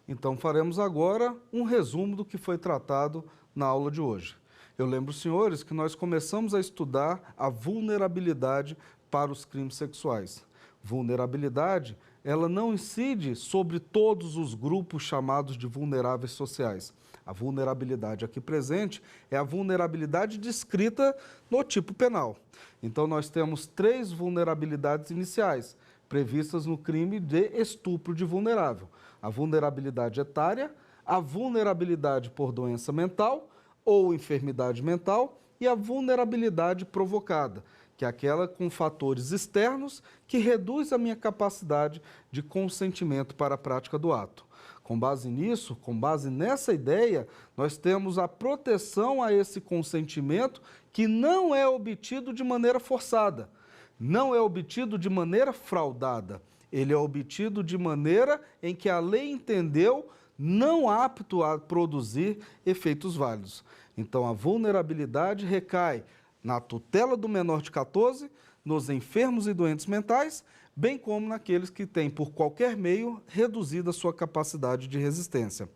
Então faremos agora um resumo do que foi tratado na aula de hoje. Eu lembro, senhores, que nós começamos a estudar a vulnerabilidade para os crimes sexuais. Vulnerabilidade, ela não incide sobre todos os grupos chamados de vulneráveis sociais. A vulnerabilidade aqui presente é a vulnerabilidade descrita no tipo penal. Então, nós temos 3 vulnerabilidades iniciais, previstas no crime de estupro de vulnerável. A vulnerabilidade etária, a vulnerabilidade por doença mental ou enfermidade mental e a vulnerabilidade provocada, que é aquela com fatores externos que reduz a minha capacidade de consentimento para a prática do ato. Com base nisso, com base nessa ideia, nós temos a proteção a esse consentimento que não é obtido de maneira forçada, não é obtido de maneira fraudada. Ele é obtido de maneira em que a lei entendeu não apto a produzir efeitos válidos. Então, a vulnerabilidade recai na tutela do menor de 14, nos enfermos e doentes mentais, bem como naqueles que têm, por qualquer meio, reduzida a sua capacidade de resistência.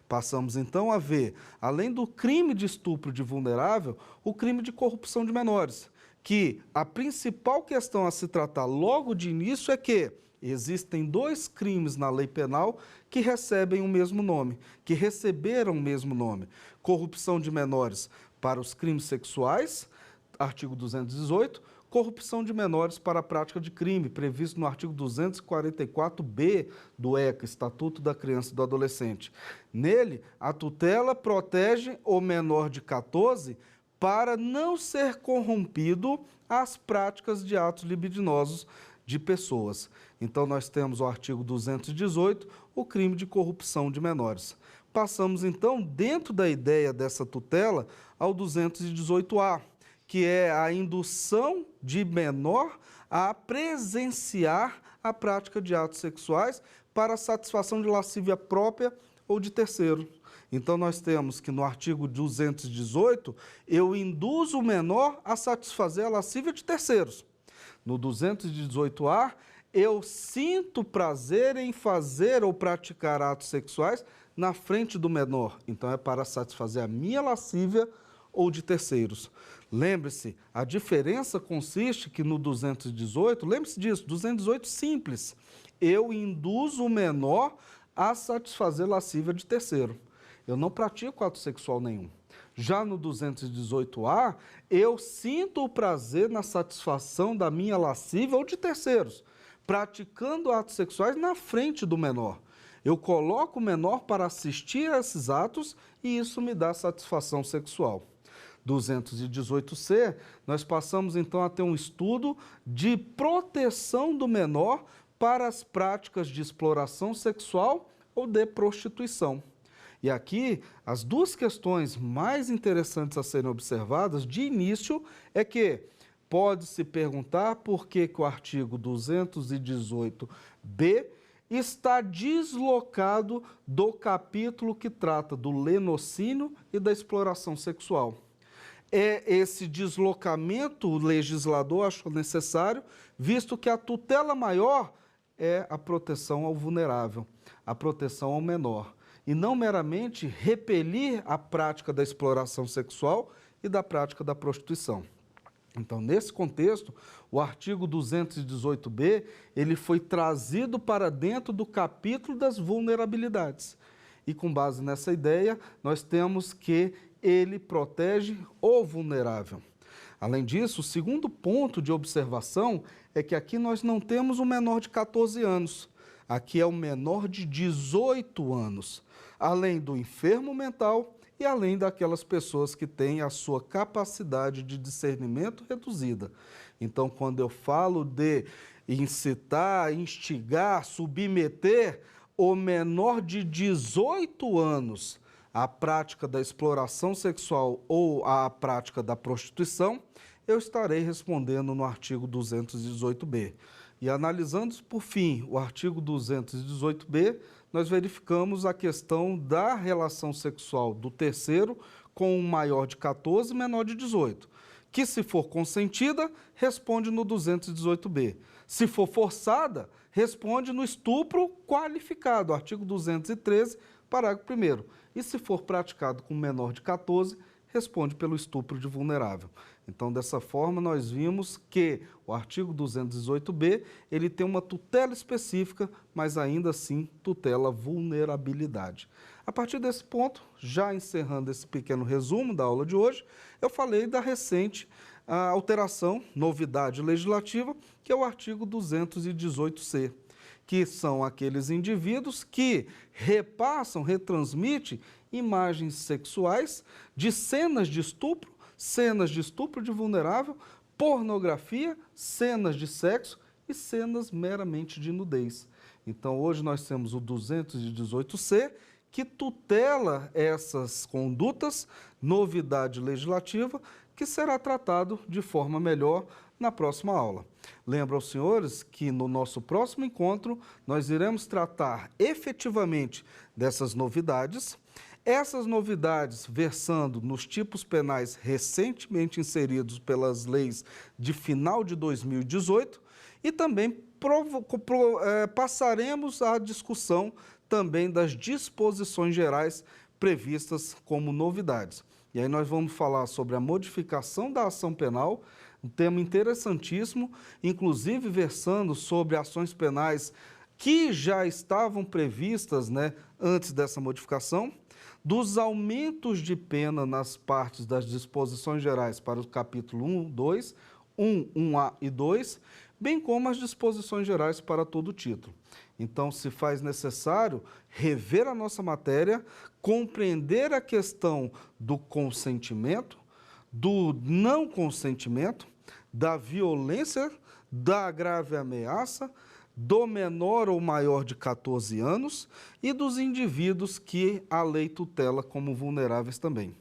Passamos, então, a ver, além do crime de estupro de vulnerável, o crime de corrupção de menores, que a principal questão a se tratar logo de início é que existem 2 crimes na lei penal que recebem o mesmo nome, que receberam o mesmo nome. Corrupção de menores para os crimes sexuais, artigo 218, corrupção de menores para a prática de crime, previsto no artigo 244b do ECA, Estatuto da Criança e do Adolescente. Nele, a tutela protege o menor de 14 para não ser corrompido às práticas de atos libidinosos de pessoas. Então, nós temos o artigo 218, o crime de corrupção de menores. Passamos, então, dentro da ideia dessa tutela, ao 218A, que é a indução de menor a presenciar a prática de atos sexuais para a satisfação de lascívia própria ou de terceiro. Então, nós temos que no artigo 218, eu induzo o menor a satisfazer a lascívia de terceiros. No 218A, eu sinto prazer em fazer ou praticar atos sexuais na frente do menor. Então, é para satisfazer a minha lascívia ou de terceiros. Lembre-se, a diferença consiste que no 218, lembre-se disso, 218 simples, eu induzo o menor a satisfazer lascívia de terceiro. Eu não pratico ato sexual nenhum. Já no 218A, eu sinto o prazer na satisfação da minha lascívia ou de terceiros, praticando atos sexuais na frente do menor. Eu coloco o menor para assistir a esses atos e isso me dá satisfação sexual. 218C, nós passamos então a ter um estudo de proteção do menor para as práticas de exploração sexual ou de prostituição. E aqui, as 2 questões mais interessantes a serem observadas de início é que pode-se perguntar por que o artigo 218b está deslocado do capítulo que trata do lenocínio e da exploração sexual. Esse deslocamento o legislador achou necessário, visto que a tutela maior é a proteção ao vulnerável, a proteção ao menor, e não meramente repelir a prática da exploração sexual e da prática da prostituição. Então, nesse contexto, o artigo 218b, ele foi trazido para dentro do capítulo das vulnerabilidades. E com base nessa ideia, nós temos que ele protege o vulnerável. Além disso, o segundo ponto de observação é que aqui nós não temos um menor de 14 anos. Aqui é o menor de 18 anos. Além do enfermo mental e além daquelas pessoas que têm a sua capacidade de discernimento reduzida. Então, quando eu falo de incitar, instigar, submeter o menor de 18 anos à prática da exploração sexual ou à prática da prostituição, eu estarei respondendo no artigo 218b. E analisando, por fim, o artigo 218b, nós verificamos a questão da relação sexual do terceiro com um maior de 14 e menor de 18, que se for consentida, responde no 218b. Se for forçada, responde no estupro qualificado, artigo 213, parágrafo 1º. E se for praticado com menor de 14, responde pelo estupro de vulnerável. Então, dessa forma, nós vimos que o artigo 218b, ele tem uma tutela específica, mas ainda assim tutela vulnerabilidade. A partir desse ponto, já encerrando esse pequeno resumo da aula de hoje, eu falei da recente alteração, novidade legislativa, que é o artigo 218c, que são aqueles indivíduos que retransmitem imagens sexuais de cenas de estupro de vulnerável, pornografia, cenas de sexo e cenas meramente de nudez. Então, hoje nós temos o 218c, que tutela essas condutas, novidade legislativa, que será tratado de forma melhor na próxima aula. Lembro aos senhores que no nosso próximo encontro nós iremos tratar efetivamente dessas novidades. Essas novidades versando nos tipos penais recentemente inseridos pelas leis de final de 2018 e também passaremos à discussão também das disposições gerais previstas como novidades. E aí nós vamos falar sobre a modificação da ação penal, um tema interessantíssimo, inclusive versando sobre ações penais que já estavam previstas, antes dessa modificação, dos aumentos de pena nas partes das disposições gerais para o capítulo 1, 2, 1A e 2, bem como as disposições gerais para todo o título. Então, se faz necessário rever a nossa matéria, compreender a questão do consentimento, do não consentimento, da violência, da grave ameaça, do menor ou maior de 14 anos e dos indivíduos que a lei tutela como vulneráveis também.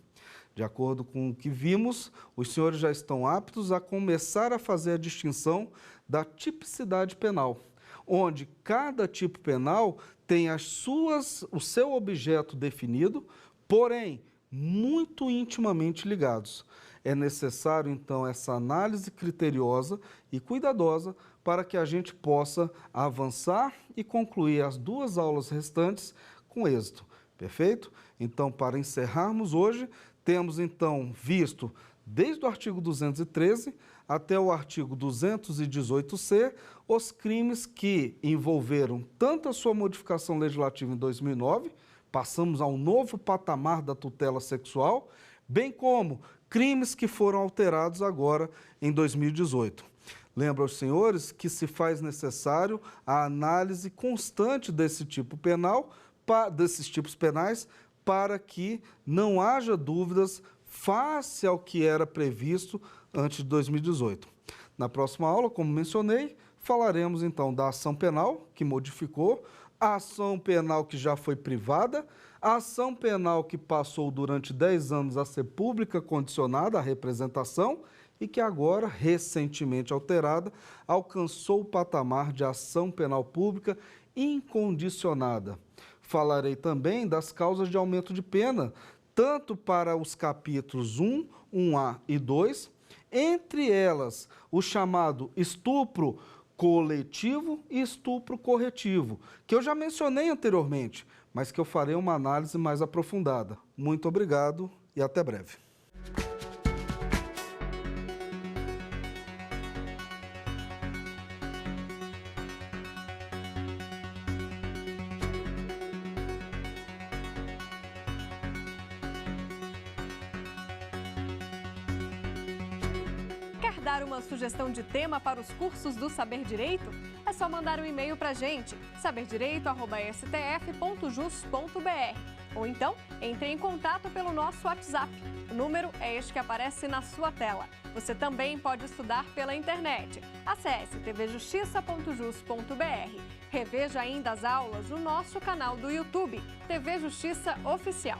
De acordo com o que vimos, os senhores já estão aptos a começar a fazer a distinção da tipicidade penal, onde cada tipo penal tem o seu objeto definido, porém, muito intimamente ligados. É necessário, então, essa análise criteriosa e cuidadosa para que a gente possa avançar e concluir as 2 aulas restantes com êxito. Perfeito? Então, para encerrarmos hoje, temos, então, visto desde o artigo 213 até o artigo 218c, os crimes que envolveram tanto a sua modificação legislativa em 2009, passamos a um novo patamar da tutela sexual, bem como crimes que foram alterados agora em 2018. Lembro aos senhores que se faz necessário a análise constante desse tipo penal, desses tipos penais, para que não haja dúvidas face ao que era previsto antes de 2018. Na próxima aula, como mencionei, falaremos então da ação penal, que modificou, a ação penal que já foi privada, a ação penal que passou durante 10 anos a ser pública condicionada à representação e que agora, recentemente alterada, alcançou o patamar de ação penal pública incondicionada. Falarei também das causas de aumento de pena, tanto para os capítulos 1, 1A e 2, entre elas o chamado estupro coletivo e estupro corretivo, que eu já mencionei anteriormente, mas que eu farei uma análise mais aprofundada. Muito obrigado e até breve. Quer dar uma sugestão de tema para os cursos do Saber Direito? É só mandar um e-mail para a gente, saberdireito@stf.jus.br. Ou então, entre em contato pelo nosso WhatsApp. O número é este que aparece na sua tela. Você também pode estudar pela internet. Acesse tvjustiça.jus.br. Reveja ainda as aulas no nosso canal do YouTube, TV Justiça Oficial.